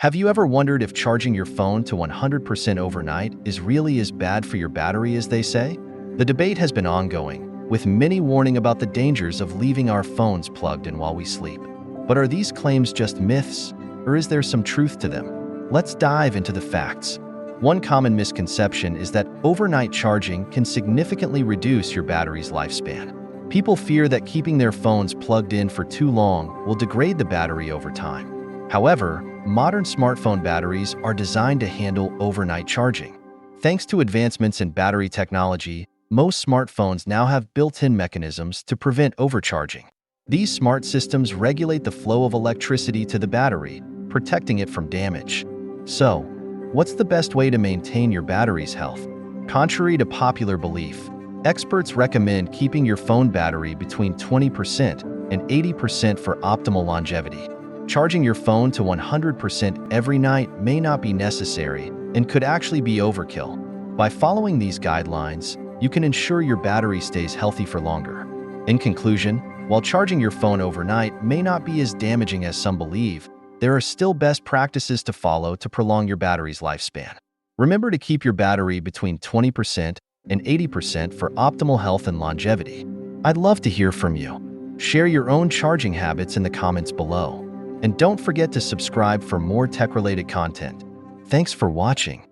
Have you ever wondered if charging your phone to 100% overnight is really as bad for your battery as they say? The debate has been ongoing, with many warning about the dangers of leaving our phones plugged in while we sleep. But are these claims just myths, or is there some truth to them? Let's dive into the facts. One common misconception is that overnight charging can significantly reduce your battery's lifespan. People fear that keeping their phones plugged in for too long will degrade the battery over time. However, modern smartphone batteries are designed to handle overnight charging. Thanks to advancements in battery technology, most smartphones now have built-in mechanisms to prevent overcharging. These smart systems regulate the flow of electricity to the battery, protecting it from damage. So, what's the best way to maintain your battery's health? Contrary to popular belief, experts recommend keeping your phone battery between 20% and 80% for optimal longevity. Charging your phone to 100% every night may not be necessary and could actually be overkill. By following these guidelines, you can ensure your battery stays healthy for longer. In conclusion, while charging your phone overnight may not be as damaging as some believe, there are still best practices to follow to prolong your battery's lifespan. Remember to keep your battery between 20% and 80% for optimal health and longevity. I'd love to hear from you. Share your own charging habits in the comments below. And don't forget to subscribe for more tech-related content. Thanks for watching.